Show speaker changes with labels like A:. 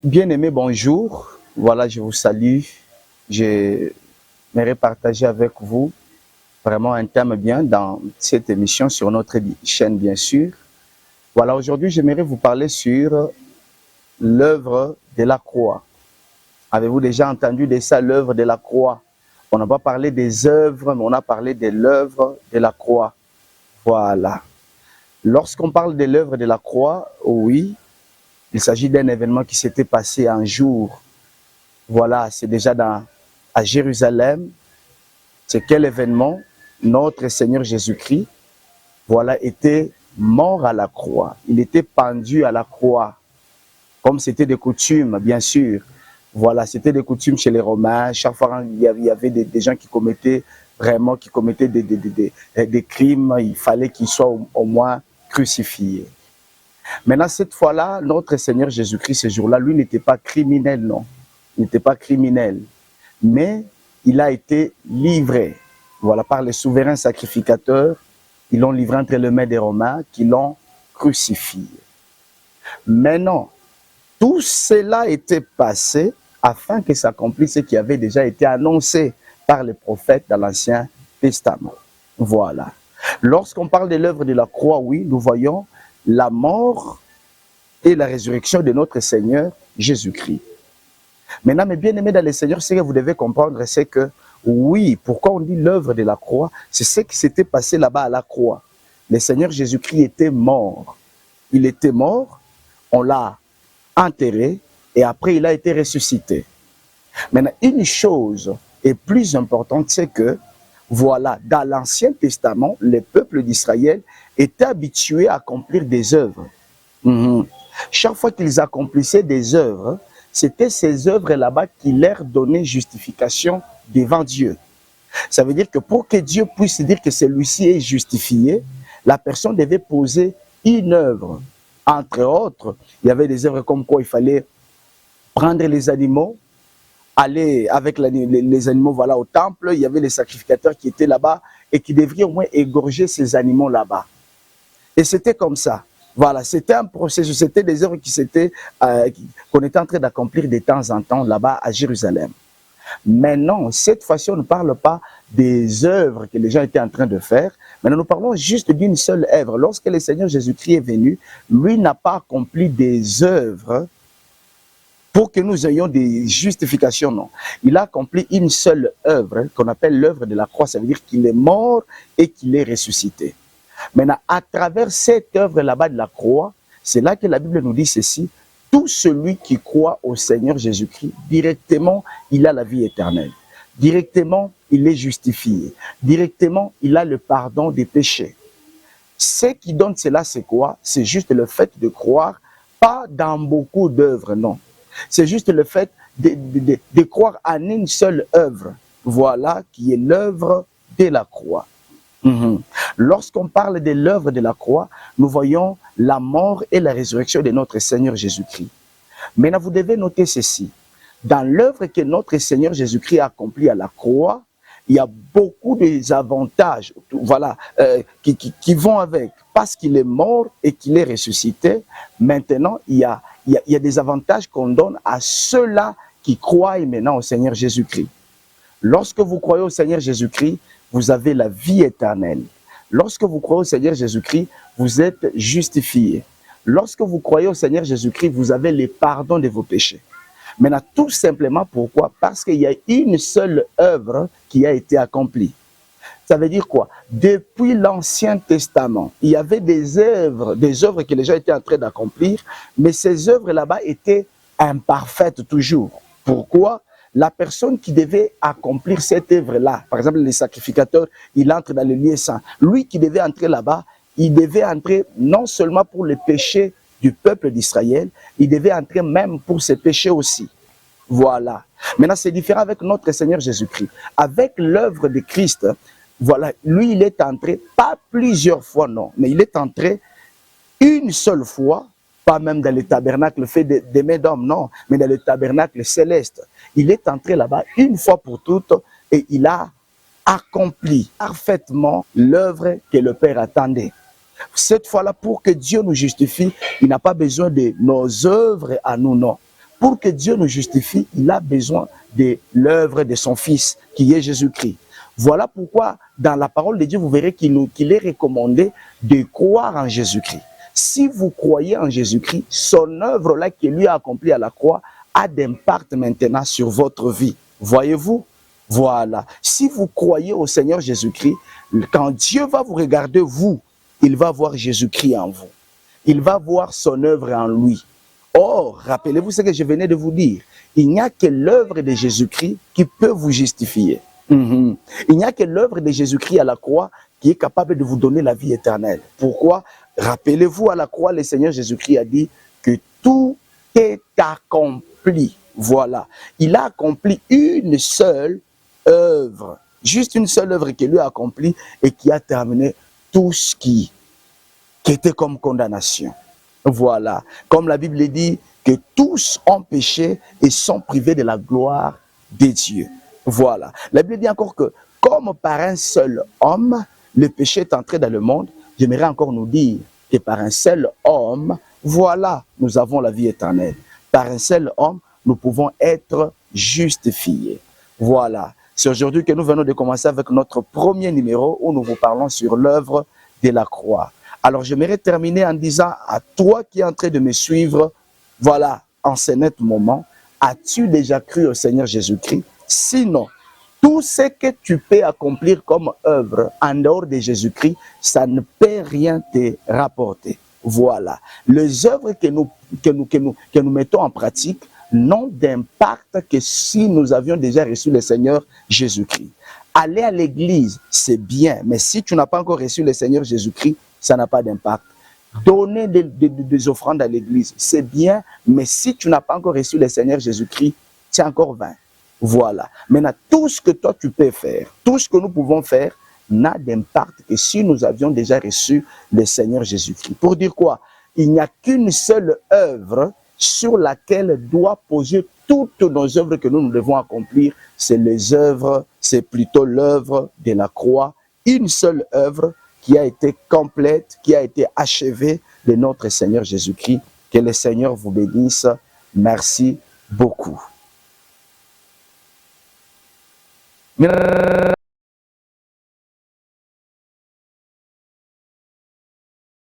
A: Bien-aimé, bonjour. Voilà, je vous salue. J'aimerais partager avec vous vraiment un thème bien dans cette émission sur notre chaîne, bien sûr. Voilà, aujourd'hui, j'aimerais vous parler sur l'œuvre de la croix. Avez-vous déjà entendu de ça, l'œuvre de la croix? On n'a pas parlé des œuvres, mais on a parlé de l'œuvre de la croix. Voilà. Lorsqu'on parle de l'œuvre de la croix, oui, il s'agit d'un événement qui s'était passé un jour. Voilà, c'est déjà à Jérusalem. C'est quel événement? Notre Seigneur Jésus-Christ, voilà, était mort à la croix. Il était pendu à la croix, comme c'était de coutume, bien sûr. Voilà, c'était de coutume chez les Romains. Chaque fois, il y avait des gens qui commettaient vraiment, qui commettaient des crimes. Il fallait qu'ils soient au moins crucifiés. Maintenant, cette fois-là, notre Seigneur Jésus-Christ, ce jour-là, lui n'était pas criminel, non. Il n'était pas criminel. Mais il a été livré, voilà, par les souverains sacrificateurs. Ils l'ont livré entre les mains des Romains qui l'ont crucifié. Maintenant, tout cela était passé afin que s'accomplisse ce qui avait déjà été annoncé par les prophètes dans l'Ancien Testament. Voilà. Lorsqu'on parle de l'œuvre de la croix, oui, nous voyons la mort et la résurrection de notre Seigneur Jésus-Christ. Maintenant, mes bien-aimés dans le Seigneur, ce que vous devez comprendre, c'est que oui, pourquoi on dit l'œuvre de la croix, c'est ce qui s'était passé là-bas à la croix. Le Seigneur Jésus-Christ était mort. Il était mort, on l'a enterré et après il a été ressuscité. Maintenant, une chose est plus importante, c'est que voilà, dans l'Ancien Testament, le peuple d'Israël était habitué à accomplir des œuvres. Chaque fois qu'ils accomplissaient des œuvres, c'était ces œuvres là-bas qui leur donnaient justification devant Dieu. Ça veut dire que pour que Dieu puisse dire que celui-ci est justifié, la personne devait poser une œuvre. Entre autres, il y avait des œuvres comme quoi il fallait prendre les animaux, aller avec les animaux, voilà, au temple. Il y avait les sacrificateurs qui étaient là-bas et qui devraient au moins égorger ces animaux là-bas. Et c'était comme ça. Voilà, c'était un processus, c'était des œuvres qu'on était en train d'accomplir de temps en temps là-bas à Jérusalem. Maintenant, cette fois-ci, on ne parle pas des œuvres que les gens étaient en train de faire. Maintenant, nous parlons juste d'une seule œuvre. Lorsque le Seigneur Jésus-Christ est venu, lui n'a pas accompli des œuvres pour que nous ayons des justifications, non. Il a accompli une seule œuvre qu'on appelle l'œuvre de la croix. Ça veut dire qu'il est mort et qu'il est ressuscité. Maintenant, à travers cette œuvre là-bas de la croix, c'est là que la Bible nous dit ceci: tout celui qui croit au Seigneur Jésus-Christ, directement, il a la vie éternelle. Directement, il est justifié. Directement, il a le pardon des péchés. Ce qui donne cela, c'est quoi? C'est juste le fait de croire, pas dans beaucoup d'œuvres, non. C'est juste le fait de croire en une seule œuvre. Voilà, qui est l'œuvre de la croix. Lorsqu'on parle de l'œuvre de la croix, nous voyons la mort et la résurrection de notre Seigneur Jésus-Christ. Maintenant, vous devez noter ceci. Dans l'œuvre que notre Seigneur Jésus-Christ a accomplie à la croix, il y a beaucoup d'avantages, voilà, qui vont avec. Parce qu'il est mort et qu'il est ressuscité, maintenant, il y a des avantages qu'on donne à ceux-là qui croient maintenant au Seigneur Jésus-Christ. Lorsque vous croyez au Seigneur Jésus-Christ, vous avez la vie éternelle. Lorsque vous croyez au Seigneur Jésus-Christ, vous êtes justifié. Lorsque vous croyez au Seigneur Jésus-Christ, vous avez le pardon de vos péchés. Maintenant, tout simplement pourquoi? Parce qu'il y a une seule œuvre qui a été accomplie. Ça veut dire quoi? Depuis l'Ancien Testament, il y avait des œuvres que les gens étaient en train d'accomplir, mais ces œuvres là-bas étaient imparfaites toujours. Pourquoi? La personne qui devait accomplir cette œuvre-là, par exemple les sacrificateurs, il entre dans le lieu saint. Lui qui devait entrer là-bas, il devait entrer non seulement pour les péchés du peuple d'Israël, il devait entrer même pour ses péchés aussi. Voilà. Maintenant, c'est différent avec notre Seigneur Jésus-Christ. Avec l'œuvre de Christ, voilà, lui, il est entré, pas plusieurs fois, non, mais il est entré une seule fois, pas même dans le tabernacle fait des mains d'hommes, non, mais dans le tabernacle céleste. Il est entré là-bas une fois pour toutes et il a accompli parfaitement l'œuvre que le Père attendait. Cette fois-là, pour que Dieu nous justifie, il n'a pas besoin de nos œuvres à nous, non. Pour que Dieu nous justifie, il a besoin de l'œuvre de son Fils, qui est Jésus-Christ. Voilà pourquoi, dans la parole de Dieu, vous verrez qu'il est recommandé de croire en Jésus-Christ. Si vous croyez en Jésus-Christ, son œuvre-là qu'il lui a accomplie à la croix a d'impact maintenant sur votre vie. Voyez-vous? Voilà. Si vous croyez au Seigneur Jésus-Christ, quand Dieu va vous regarder, vous, il va voir Jésus-Christ en vous. Il va voir son œuvre en lui. Or, rappelez-vous ce que je venais de vous dire. Il n'y a que l'œuvre de Jésus-Christ qui peut vous justifier. Il n'y a que l'œuvre de Jésus-Christ à la croix qui est capable de vous donner la vie éternelle. Pourquoi? Rappelez-vous, à la croix, le Seigneur Jésus-Christ a dit que tout est accompli. Voilà. Il a accompli une seule œuvre. Juste une seule œuvre qu'il lui a accomplie et qui a terminé tout ce qui était comme condamnation. Voilà. Comme la Bible dit que tous ont péché et sont privés de la gloire de Dieu. Voilà. La Bible dit encore que comme par un seul homme, le péché est entré dans le monde, j'aimerais encore nous dire que par un seul homme, voilà, nous avons la vie éternelle. Par un seul homme, nous pouvons être justifiés. Voilà. C'est aujourd'hui que nous venons de commencer avec notre premier numéro où nous vous parlons sur l'œuvre de la croix. Alors, j'aimerais terminer en disant à toi qui es en train de me suivre, voilà, en ce net moment, as-tu déjà cru au Seigneur Jésus-Christ? Sinon, tout ce que tu peux accomplir comme œuvre en dehors de Jésus-Christ, ça ne peut rien te rapporter. Voilà. Les œuvres que nous mettons en pratique n'ont d'impact que si nous avions déjà reçu le Seigneur Jésus-Christ. Aller à l'église, c'est bien, mais si tu n'as pas encore reçu le Seigneur Jésus-Christ, ça n'a pas d'impact. Donner des offrandes à l'église, c'est bien, mais si tu n'as pas encore reçu le Seigneur Jésus-Christ, c'est encore vain. Voilà. Maintenant, tout ce que toi tu peux faire, tout ce que nous pouvons faire, n'a d'impact que si nous avions déjà reçu le Seigneur Jésus-Christ. Pour dire quoi? Il n'y a qu'une seule œuvre sur laquelle doit poser toutes nos œuvres que nous devons accomplir. C'est les œuvres, c'est plutôt l'œuvre de la croix. Une seule œuvre qui a été complète, qui a été achevée de notre Seigneur Jésus-Christ. Que le Seigneur vous bénisse. Merci beaucoup.